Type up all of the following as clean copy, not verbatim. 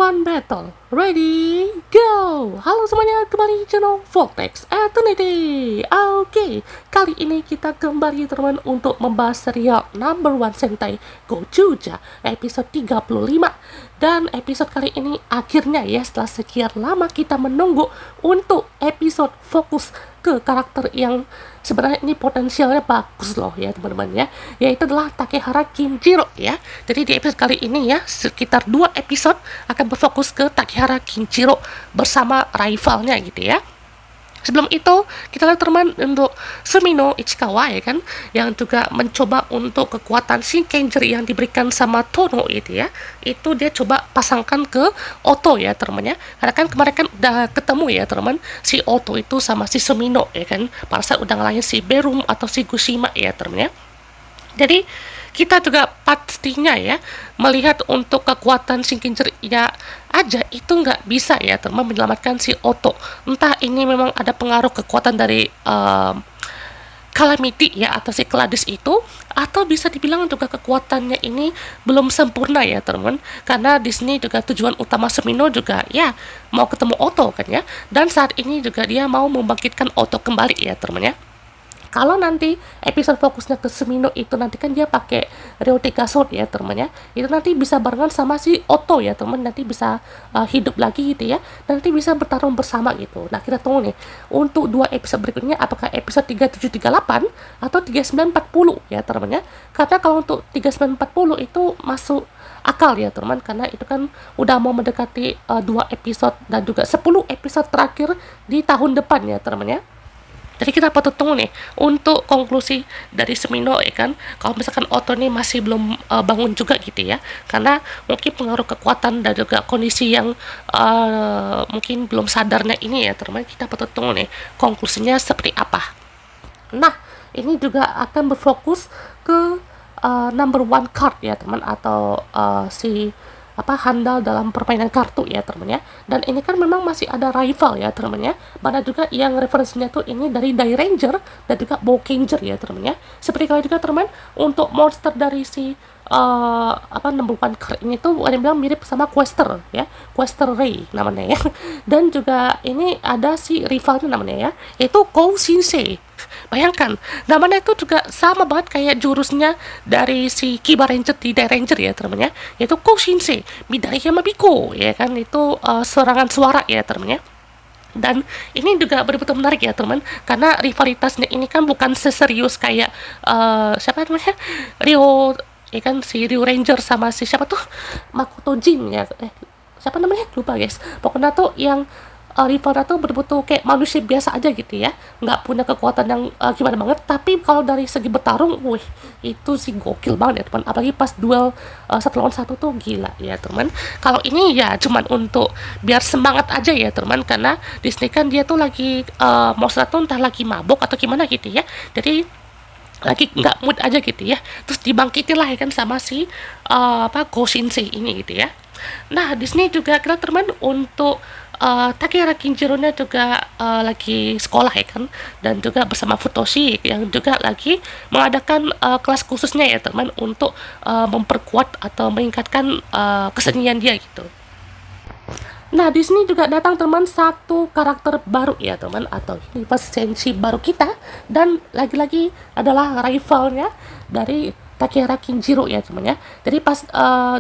One battle, ready, go! Halo semuanya, kembali di channel Vortex Eternity. Oke, kali ini kita kembali teman untuk membahas serial number one Sentai Gojuja episode 35. Dan episode kali ini akhirnya ya, setelah sekian lama kita menunggu untuk episode fokus ke karakter yang sebenarnya ini potensialnya bagus loh ya teman-teman ya, yaitu adalah Takehara Kinjiro ya. Jadi di episode kali ini ya, sekitar 2 episode akan berfokus ke Takehara Kinjiro bersama rivalnya gitu ya. Sebelum itu, kita lihat teman untuk Sumino Ichikawa ya kan, yang juga mencoba untuk kekuatan Shinkenger yang diberikan sama Tono itu ya. Itu dia coba pasangkan ke Oto ya teman ya. Karena kan kemarin kan udah ketemu ya teman, si Oto itu sama si Sumino ya kan. Pada saat udah ngalahin si Berum atau si Gushima ya teman ya. Jadi kita juga pastinya ya melihat untuk kekuatan Shinkenger ya aja itu nggak bisa ya teman menyelamatkan si Oto. Entah ini memang ada pengaruh kekuatan dari Calamity ya atau si Gladys itu, atau bisa dibilang juga kekuatannya ini belum sempurna ya teman, karena di sini juga tujuan utama Sumino juga ya mau ketemu Oto kan ya, dan saat ini juga dia mau membangkitkan Oto kembali ya teman ya. Kalau nanti episode fokusnya ke Sumino itu nanti kan dia pakai Ryoteika Sword ya teman ya, itu nanti bisa barengan sama si Oto ya teman, nanti bisa hidup lagi gitu ya, nanti bisa bertarung bersama gitu. Nah kita tunggu nih untuk 2 episode berikutnya, apakah episode 3738 atau 3940 ya teman ya, karena kalau untuk 3940 itu masuk akal ya teman, karena itu kan udah mau mendekati 2 episode dan juga 10 episode terakhir di tahun depan ya teman ya. Jadi kita patut tunggu nih untuk konklusi dari Sumino ya kan, kalau misalkan Oto nih masih belum bangun juga gitu ya, karena mungkin pengaruh kekuatan dan juga kondisi yang mungkin belum sadarnya ini ya teman, kita patut tunggu nih konklusinya seperti apa. Nah ini juga akan berfokus ke number one card ya teman, atau si handal dalam permainan kartu ya teman ya. Dan ini kan memang masih ada rival ya teman ya, mana juga yang referensinya tuh ini dari Die Ranger dan juga Bowkenger ya teman ya. Seperti kalian juga teman, untuk monster dari si number one card ini tuh ada yang bilang mirip sama Quester ya, Quester Ray namanya ya. Dan juga ini ada si rivalnya namanya ya, yaitu Kou Shinsei. Bayangkan, namanya itu juga sama banget kayak jurusnya dari si Kiba Ranger di Die Ranger ya teman ya, yaitu Kou Shinsei Midai Yamabiko ya kan, itu serangan suara ya teman ya. Dan ini juga betul-betul menarik ya teman, karena rivalitasnya ini kan bukan seserius kayak siapa namanya, Rio ya kan, si Rio Ranger sama si siapa tuh Makoto Jin ya, siapa namanya lupa guys, pokoknya tuh yang rivalnya tuh betul-betul kayak manusia biasa aja gitu ya, nggak punya kekuatan yang gimana banget, tapi kalau dari segi bertarung, wih itu sih gokil banget ya teman, apalagi pas duel 1 lawan 1 tuh gila ya teman. Kalau ini ya cuman untuk biar semangat aja ya teman, karena di sini kan dia tuh lagi monster tuh entah lagi mabok atau gimana gitu ya, jadi lagi nggak mood aja gitu ya, terus dibangkitin lah ya kan sama si Kou Shinsei ini gitu ya. Nah di sini juga kita teman untuk Takehara Kinjiro-nya juga lagi sekolah ya kan, dan juga bersama Futoshi yang juga lagi mengadakan kelas khususnya ya teman, untuk memperkuat atau meningkatkan kesenian dia gitu. Nah di sini juga datang teman satu karakter baru ya teman, atau sensi baru kita, dan lagi-lagi adalah rivalnya dari Takehara Kinjiro ya teman ya. Jadi pas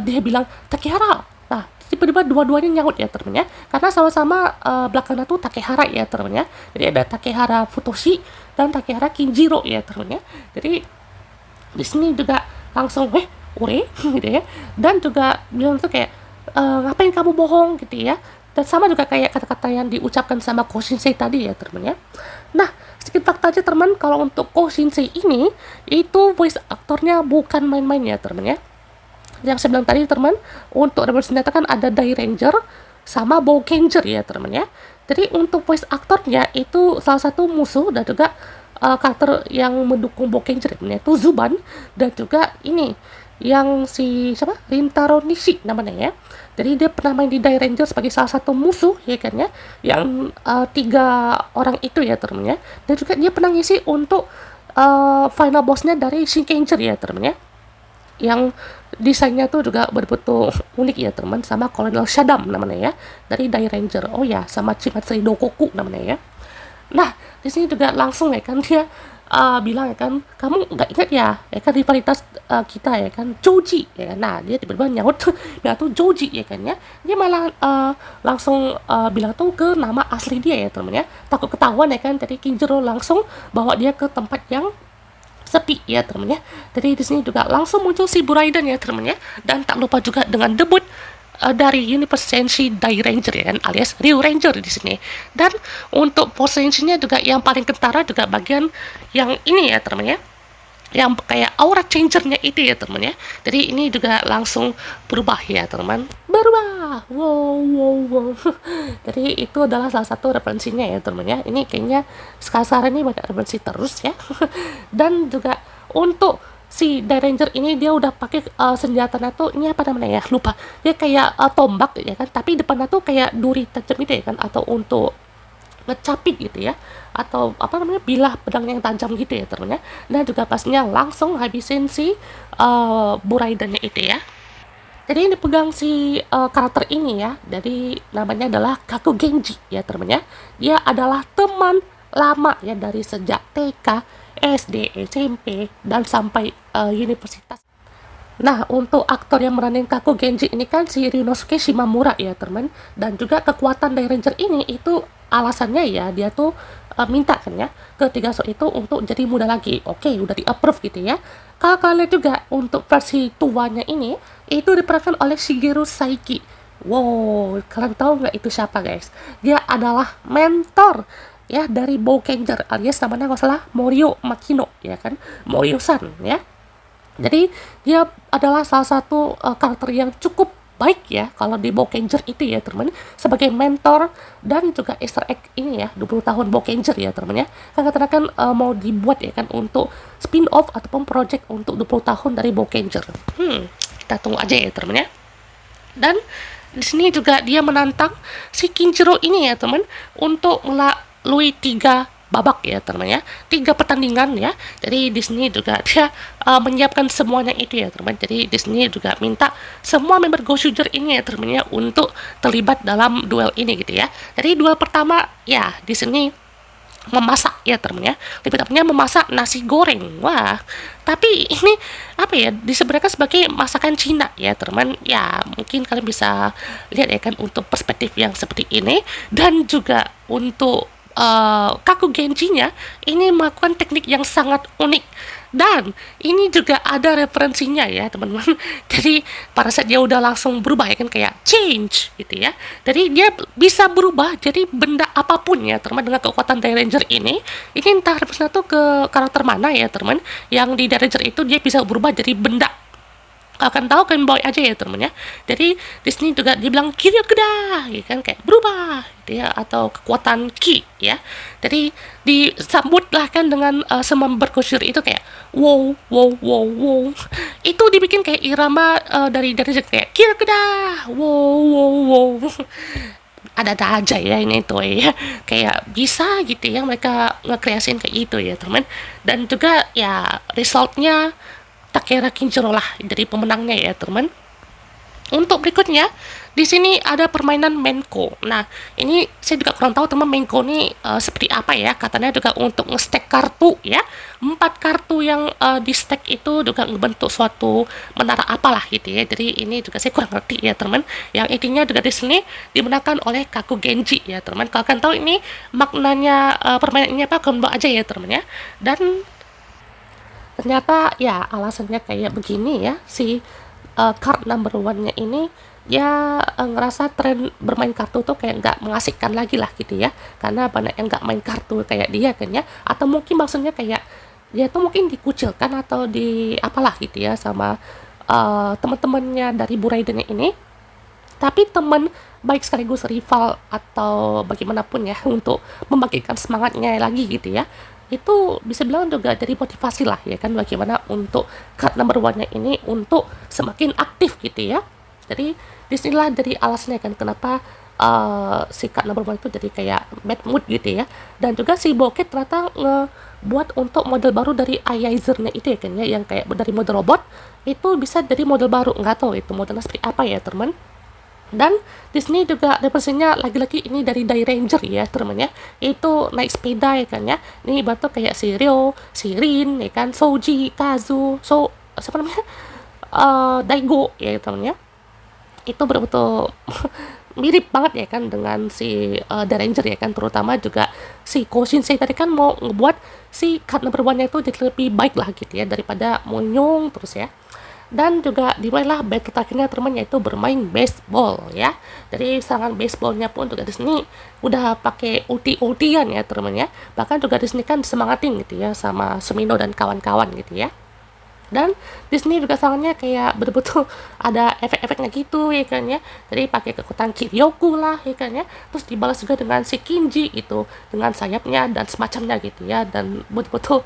dia bilang Takehara, nah tiba-tiba dua-duanya nyaut ya teman ya, karena sama-sama belakangnya tuh Takehara ya teman ya. Jadi ada Takehara Futoshi dan Takehara Kinjiro ya teman ya. Jadi di sini juga langsung ure gitu ya, dan juga bilang tuh kayak ngapain kamu bohong gitu ya, dan sama juga kayak kata-kata yang diucapkan sama Kou Shinsei tadi ya teman ya. Nah sedikit fakta aja teman, kalau untuk Kou Shinsei ini itu voice aktornya bukan main-main ya teman ya. Yang saya bilang tadi teman, untuk rebel senjata kan ada Die Ranger sama Bowkenger ya teman ya. Jadi untuk voice aktornya itu salah satu musuh dan juga karakter yang mendukung Bowkenger itu Zuban, dan juga ini yang si siapa, Rintaro Nishi namanya ya. Jadi dia pernah main di Die Ranger sebagai salah satu musuh ya kan ya, yang 3 orang itu ya teman ya. Dan juga dia pernah ngisi untuk final bossnya dari Shinkenger ya teman ya. yang desainnya tuh juga betul-betul unik ya teman, sama Colonel Shaddam namanya ya dari Die Ranger. Oh ya, sama Chimatsuri Dokoku namanya ya. Nah, di sini juga langsung ya kan dia bilang ya kan, kamu nggak ingat ya kan rivalitas kita ya kan, Joji ya kan. Nah, dia tiba-tiba nyaut, ya tuh Joji ya kan ya. Dia malah langsung bilang tuh ke nama asli dia ya teman ya. Takut ketahuan ya kan, jadi Kinjiro langsung bawa dia ke tempat yang sepi ya teman ya. Jadi di sini juga langsung muncul si Buraiden ya teman ya. Dan tak lupa juga dengan debut dari Universe Senshi Dai Ranger ya kan, alias Ryu Ranger di sini. Dan untuk potensinya juga yang paling kentara juga bagian yang ini ya teman ya, yang kayak aura changernya itu ya teman ya. Jadi ini juga langsung berubah ya teman, berubah, wow wow wow. Jadi itu adalah salah satu referensinya ya teman ya. Ini kayaknya sekarang ini banyak referensi terus ya. Dan juga untuk si Die Ranger ini dia udah pakai senjatanya tuh, ini apa namanya ya, lupa. Dia kayak tombak ya kan, tapi depannya tuh kayak duri tajam gitu ya kan, atau untuk ngecapit gitu ya, atau apa namanya, bilah pedang yang tajam gitu ya temennya. Dan juga pastinya langsung habisin si Buraidennya itu ya. Jadi ini pegang si karakter ini ya, jadi namanya adalah Kaku Genji ya temennya. Dia adalah teman lama ya dari sejak TK, SD, SMP, dan sampai universitas. Nah, untuk aktor yang meranin Kaku Genji ini kan si Ryunosuke Shimamura ya teman. Dan juga kekuatan dari Ranger ini itu alasannya ya dia tuh minta kan ya ke tiga so itu untuk jadi muda lagi. Oke, udah di approve gitu ya. Kalau kalian lihat juga untuk versi tuanya ini itu diperankan oleh Shigeru Saiki. Wow, kalian tahu nggak itu siapa guys? Dia adalah mentor ya dari Boukenger, alias namanya nggak salah Morio Makino ya kan, Morio-san ya. Jadi dia adalah salah satu karakter yang cukup baik ya kalau di Boukenger itu ya teman, sebagai mentor. Dan juga Easter egg ini ya 20 tahun Boukenger ya teman ya, kan katanya kan mau dibuat ya kan untuk spin off ataupun project untuk 20 tahun dari Boukenger. Kita tunggu aja ya teman ya. Dan di sini juga dia menantang si Kinjiro ini ya teman untuk melalui 3 babak ya teman ya, 3 pertandingan ya. Jadi di sini juga dia menyiapkan semuanya itu ya teman. Jadi di sini juga minta semua member Ghost User ini ya teman ya untuk terlibat dalam duel ini gitu ya. Jadi duel pertama ya di sini memasak ya teman ya, lebih tepatnya memasak nasi goreng. Wah, tapi ini apa ya, disebutkan sebagai masakan Cina ya teman ya. Mungkin kalian bisa lihat ya kan untuk perspektif yang seperti ini. Dan juga untuk Kaku Genji-nya ini melakukan teknik yang sangat unik. Dan ini juga ada referensinya ya teman-teman. Jadi pada saat dia udah langsung berubah ya kan, kayak change gitu ya. Jadi dia bisa berubah jadi benda apapun ya teman, dengan kekuatan Die Ranger ini. Ini entah referensinya tuh ke karakter mana ya teman. Yang di Die Ranger itu dia bisa berubah jadi benda, akan tahu kan boy aja ya temen ya. Jadi di sini juga dibilang kiri geda ya kan, kayak berubah gitu ya, atau kekuatan ki ya. Jadi disambutlah kan dengan semua berkusir itu kayak wow wow wow wow. Itu dibikin kayak irama dari kayak kiri geda wow wow wow. Ada aja ya ini tuh ya, kayak bisa gitu ya mereka ngekreasin kayak gitu ya teman. Dan juga ya resultnya Takera Kinjiro lah dari pemenangnya ya teman. Untuk berikutnya di sini ada permainan Menko. Nah ini saya juga kurang tahu teman, Menko ini seperti apa ya. Katanya juga untuk nge-stack kartu ya, 4 kartu yang di stack itu juga ngebentuk suatu menara apalah gitu ya. Jadi ini juga saya kurang ngerti ya teman. Yang intinya juga di sini dimenangkan oleh Kaku Genji ya teman. Kalau kalian tahu ini maknanya permainan ini apa, kalian aja ya teman ya. Dan ternyata ya alasannya kayak begini ya, si card number one-nya ini ya ngerasa tren bermain kartu tuh kayak nggak mengasihkan lagi lah gitu ya, karena banyak yang nggak main kartu kayak dia kan ya. Atau mungkin maksudnya kayak dia tuh mungkin dikucilkan atau di apalah gitu ya sama teman-temannya dari Buraidennya ini. Tapi teman baik sekaligus rival atau bagaimanapun ya, untuk membagikan semangatnya lagi gitu ya, itu bisa bilang juga dari motivasi lah ya kan, bagaimana untuk card number one-nya ini untuk semakin aktif gitu ya. Jadi disinilah dari alasannya kan kenapa si card number one itu jadi kayak bad mood gitu ya. Dan juga si Bokeh ternyata buat untuk model baru dari Aizer-nya itu ya kan ya, yang kayak dari model robot itu bisa dari model baru, nggak tahu itu modelnya seperti apa ya teman. Dan di sini juga representasinya lagi-lagi ini dari Ranger ya teman ya, itu naik sepeda ya kan ya. Ini batu kayak si Ryo, si Rin ya kan, Soji, Kazu, siapa namanya, Daigo ya teman ya. Itu betul-betul mirip banget ya kan dengan si The Ranger ya kan, terutama juga si Ko Shinsei tadi kan mau ngebuat si card number one-nya itu jadi lebih baik lah gitu ya daripada Monyong terus ya. Dan juga dimulailah battle terakhirnya teman, yaitu bermain baseball ya. Jadi serangan baseballnya pun juga di sini udah pakai ulti-ultian ya teman ya. Bahkan juga di sini kan semangatin gitu ya sama Sumino dan kawan-kawan gitu ya. Dan di sini juga soalnya kayak betul-betul ada efek-efeknya gitu ya kan ya. Jadi pakai kekuatan Kiryoku lah ya kan ya. Terus dibalas juga dengan si Kinji gitu, dengan sayapnya dan semacamnya gitu ya. Dan betul-betul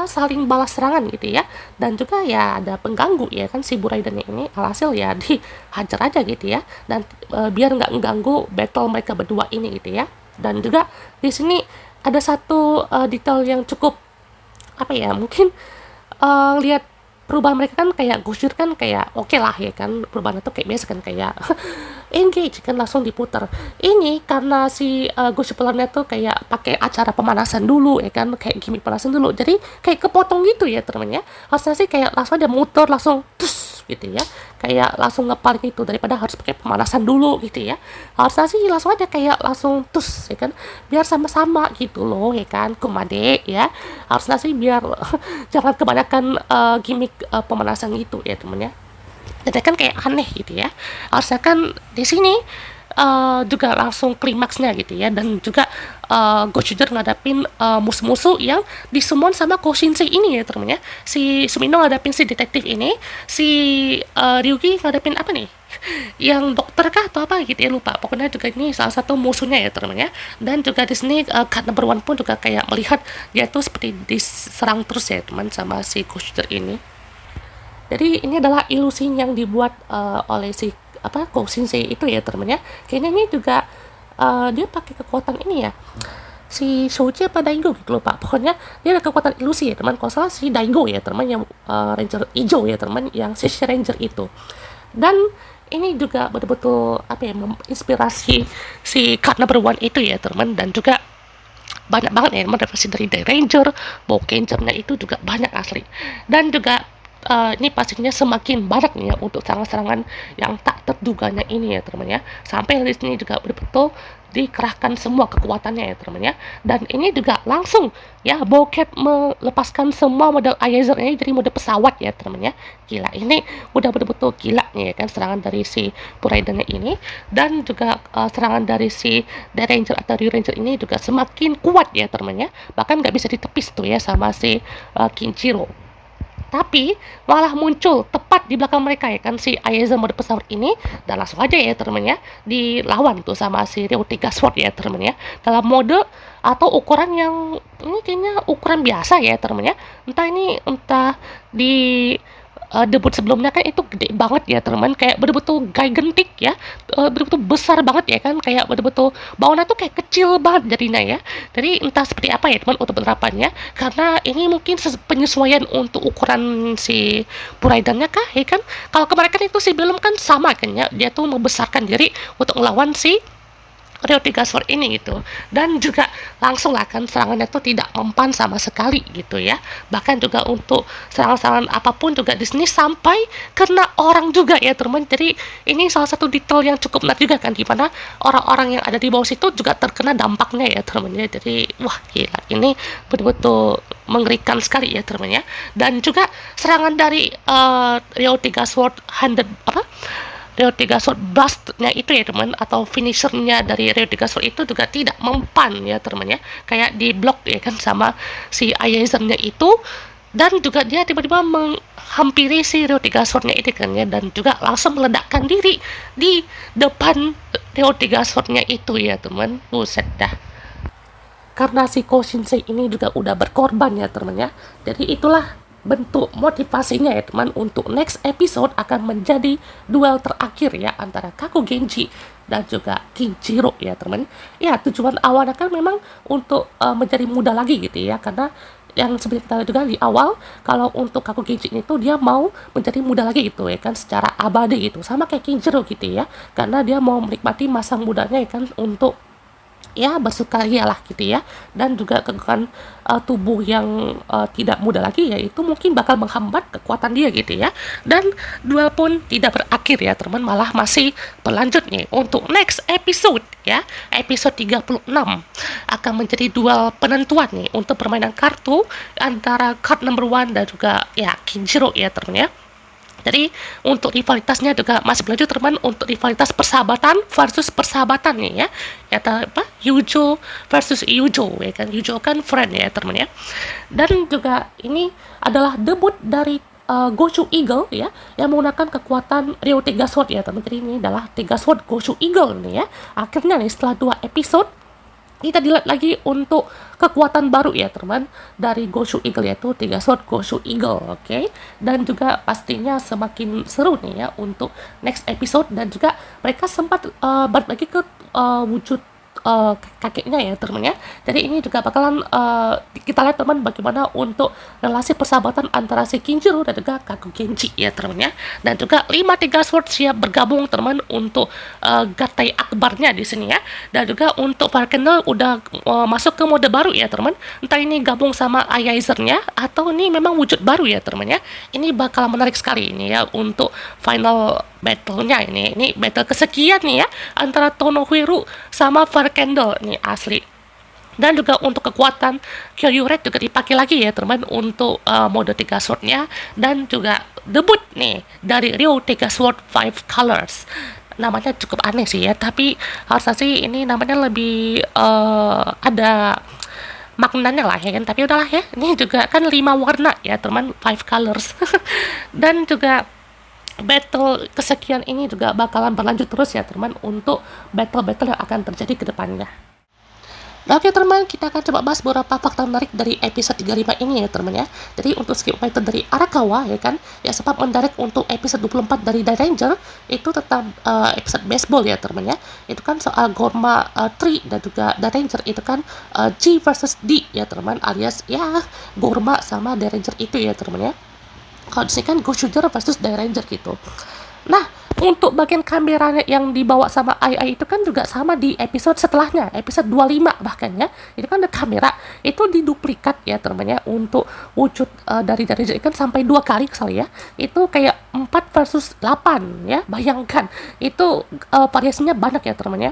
saling balas serangan gitu ya. Dan juga ya ada pengganggu ya kan, si Buraidannya ini alhasil ya dihajar aja gitu ya. Dan biar nggak mengganggu battle mereka berdua ini gitu ya. Dan juga di sini ada satu detail yang cukup apa ya, mungkin lihat perubahan mereka kan kayak Gusur kan kayak oke lah ya kan, perubahan itu kayak biasa kan kayak engage kan langsung diputar. Ini karena si Gusur pelannya tuh kayak pakai acara pemanasan dulu ya kan, kayak gimmick pemanasan dulu, jadi kayak kepotong gitu ya temennya. Harusnya sih kayak langsung ada muter langsung tus gitu ya, kayak langsung ngepaling itu daripada harus pakai pemanasan dulu gitu ya. Harusnya sih langsung aja kayak langsung tus ya kan, biar sama-sama gitu loh ya kan Kumade ya. Harusnya sih biar jangan kebanyakan gimmick pemanasan gitu ya temennya. Jadi kan kayak aneh gitu ya. Harusnya kan di sini juga langsung klimaksnya gitu ya. Dan juga Gochuder ngadapin musuh-musuh yang disummon sama Ko Shinsei ini ya temennya. Si Sumino ngadapin si detektif ini, si Ryugi ngadapin apa nih, yang dokter kah atau apa gitu ya, lupa. Pokoknya juga ini salah satu musuhnya ya teman-teman ya. Dan juga di sini card number one pun juga kayak melihat dia tuh seperti diserang terus ya teman sama si Kushner ini. Jadi ini adalah ilusi yang dibuat oleh si Ko Shinsei itu ya teman-teman ya. Kayaknya ini juga dia pakai kekuatan ini ya, si Shoji apa Daigo gitu lupa. Pokoknya dia ada kekuatan ilusi ya teman. Kalau salah si Daigo ya teman, yang Ranger hijau ya teman, yang si Ranger itu. Dan ini juga betul-betul apa ya, menginspirasi si card number one itu ya teman. Dan juga banyak banget ya teman, referensi dari The Ranger, Bokenjamnya itu juga banyak asli. Dan juga ini pastinya semakin banyak nih ya untuk serangan-serangan yang tak terduganya ini ya teman ya. Sampai di sini juga betul-betul dikerahkan semua kekuatannya ya teman ya. Dan ini juga langsung ya Bowcat melepaskan semua model Aizer ini jadi mode pesawat ya teman ya. Gila, ini udah betul-betul gila nih ya kan serangan dari si Buraidannya ini. Dan juga serangan dari si The Ranger atau Ryu Ranger ini juga semakin kuat ya teman ya. Bahkan nggak bisa ditepis tuh ya sama si Kinjiro. Tapi malah muncul tepat di belakang mereka ya kan si Aizer mode pesawat ini. Dan langsung aja ya teman ya dilawan tuh sama si Ryo 3 Sword ya teman ya, dalam mode atau ukuran yang ini kayaknya ukuran biasa ya teman ya. Entah di debut sebelumnya kan itu gede banget ya teman, kayak betul-betul gigantic ya, betul-betul besar banget ya kan, kayak betul-betul baunya tuh kayak kecil banget jadinya ya. Jadi entah seperti apa ya teman untuk penerapannya, karena ini mungkin penyesuaian untuk ukuran si Buraidannya kah ya kan. Kalau kemarin kan itu si belum kan sama kan ya, dia tuh membesarkan diri untuk melawan si Ryo 3 Sword ini gitu. Dan juga langsung lah kan serangannya tuh tidak mempan sama sekali gitu ya. Bahkan juga untuk serangan-serangan apapun juga di sini sampai kena orang juga ya teman. Jadi ini salah satu detail yang cukup menarik juga kan, gimana orang-orang yang ada di bawah situ juga terkena dampaknya ya teman ya. Jadi wah gila, ini betul-betul mengerikan sekali ya teman ya. Dan juga serangan dari Ryo 3 Sword Ryo 3 Sword Blast-nya itu ya teman, atau finisher-nya dari Ryo 3 Sword itu juga tidak mempan ya teman ya. Kayak di blok ya kan sama si Aizer-nya itu. Dan juga dia tiba-tiba menghampiri si Ryo 3 Sword-nya itu kan ya. Dan juga langsung meledakkan diri di depan Ryo 3 Sword-nya itu ya teman. Buset dah. Karena si Ko Shinsei ini juga udah berkorban ya teman ya. Jadi itulah bentuk motivasinya ya teman untuk next episode akan menjadi duel terakhir ya antara Kaku Genji dan juga Kinjiro ya teman. Ya tujuan awalnya kan memang untuk menjadi muda lagi gitu ya, karena yang seperti kita lihat juga di awal kalau untuk Kaku Genji itu dia mau menjadi muda lagi gitu ya kan secara abadi gitu, sama kayak Kinjiro gitu ya, karena dia mau menikmati masa mudanya ya kan untuk ya bersukaria lah gitu ya, dan juga kekuatan tubuh yang tidak muda lagi ya itu mungkin bakal menghambat kekuatan dia gitu ya, dan duel pun tidak berakhir ya teman, malah masih berlanjut nih untuk next episode ya, episode 36 akan menjadi duel penentuan nih untuk permainan kartu antara card number one dan juga ya Kinjiro ya teman ya. Jadi untuk rivalitasnya juga masih berlanjut teman, untuk rivalitas persahabatan versus persahabatan nih ya. Kata apa? Yujo versus Yujo ya kan. Yujo kan friend ya teman ya. Dan juga ini adalah debut dari Goshu Eagle ya, yang menggunakan kekuatan Ryo Tega Sword ya teman. Jadi ini adalah Tega Sword Goshu Eagle nih ya. Akhirnya nih setelah 2 episode kita dilihat lagi untuk kekuatan baru ya teman dari Goshu Eagle, yaitu Tega Sword Goshu Eagle, oke? Dan juga pastinya semakin seru nih ya untuk next episode, dan juga mereka sempat balik lagi ke wujud kakeknya ya teman ya. Jadi ini juga bakalan kita lihat teman bagaimana untuk relasi persahabatan antara si Kinjiro dan juga Kaku Genji ya teman ya. Dan juga 5 Tega Sword siap bergabung teman untuk Gatai Akbarnya di sini ya. Dan juga untuk Farkendel udah masuk ke mode baru ya teman. Entah ini gabung sama Aizer-nya atau ini memang wujud baru ya teman ya. Ini bakal menarik sekali ini ya untuk final battle-nya ini. Ini battle kesekian nih ya antara Tonohiro sama Farkendel nih asli. Dan juga untuk kekuatan Kyoryu Red juga dipakai lagi ya teman untuk mode Tega Sword-nya, dan juga debut nih dari Ryo Tega Sword 5 Colors. Namanya cukup aneh sih ya, tapi harusnya sih ini namanya lebih ada maknanya lah ya kan, tapi udahlah ya, ini juga kan 5 warna ya teman, 5 colors. Dan juga battle kesekian ini juga bakalan berlanjut terus ya teman untuk battle-battle yang akan terjadi ke depannya. Nah, oke teman, kita akan coba bahas beberapa fakta menarik dari episode 35 ini ya teman ya. Jadi untuk skill fighter dari Arakawa ya kan, ya sempat mendirect untuk episode 24 dari Ranger itu tetap episode baseball ya teman ya. Itu kan soal Gorma 3 dan juga Ranger itu kan G versus D ya teman, alias ya Gorma sama Ranger itu ya teman ya. Kalau di sini kan Goshuger versus Ranger gitu. Nah, untuk bagian kameranya yang dibawa sama AI itu kan juga sama di episode setelahnya, episode 25 bahkan ya. Itu kan ada kamera, itu diduplikat ya teman ya, untuk wujud dari Ranger kan sampai 2 kali kali ya. Itu kayak 4 versus 8 ya. Bayangkan, itu variasinya banyak ya teman ya.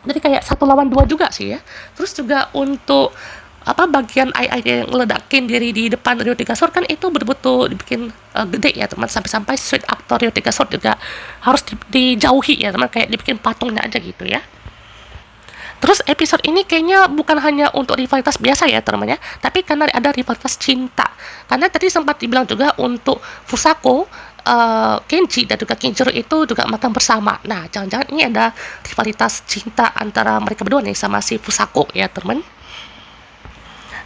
Jadi kayak 1 lawan 2 juga sih ya. Terus juga untuk bagian AI yang ngeledakin diri di depan Ryo Tega Sword kan itu betul-betul dibikin gede ya teman, sampai sweet aktor Ryo Tega Sword juga harus dijauhi ya teman, kayak dibikin patungnya aja gitu ya. Terus episode ini kayaknya bukan hanya untuk rivalitas biasa ya teman ya, tapi karena ada rivalitas cinta. Karena tadi sempat dibilang juga untuk Fusako, Kenji dan juga Kinjiro itu juga makan bersama. Nah, jangan-jangan ini ada rivalitas cinta antara mereka berdua nih sama si Fusako ya teman.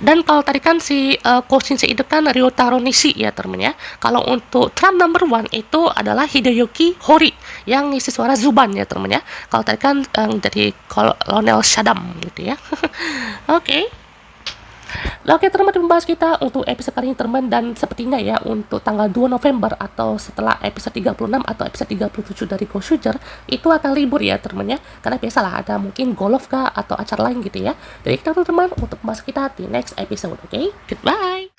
Dan kalau tadi kan si Koshinsei itu kan Ryotaro Nishi ya temen ya. Kalau untuk Trump number 1 itu adalah Hideyuki Hori yang ngisi suara Zuban ya temen ya. Kalau tadi kan jadi Colonel Shaddam gitu ya. Oke. Oke teman, membahas kita untuk episode kali ini teman, dan sepertinya ya untuk tanggal 2 November atau setelah episode 36 atau episode 37 dari Goshuger itu akan libur ya teman ya, karena biasalah ada mungkin golf kah atau acara lain gitu ya. Jadi kita teman untuk membahas kita di next episode, oke? Goodbye!